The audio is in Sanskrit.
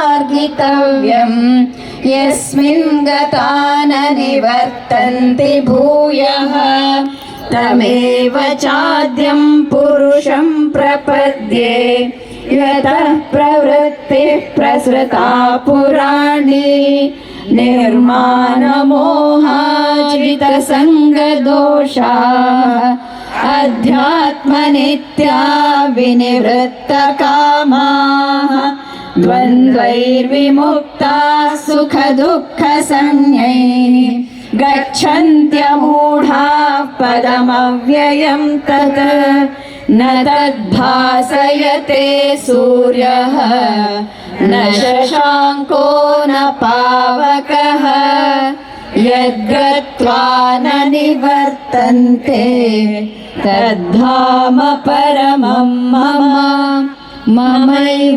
परिमार्गितव्यम् यस्मिन् गता न निवर्तन्ते भूयः तमेव चाद्यं पुरुषं प्रपद्ये यतः प्रवृत्तिः प्रसृता पुराणी निर्मानमोहाजितसङ्गदोषाः अध्यात्मनित्या विनिवृत्तकामाः द्वन्द्वैर्विमुक्ताः सुखदुःखसंज्ञैः गच्छन्त्यमूढाः पदमव्ययं तत् न तद्भासयते सूर्यः न शशाङ्को न पावकः यद्गत्वा न निवर्तन्ते तद्धाम परमं मम ममैव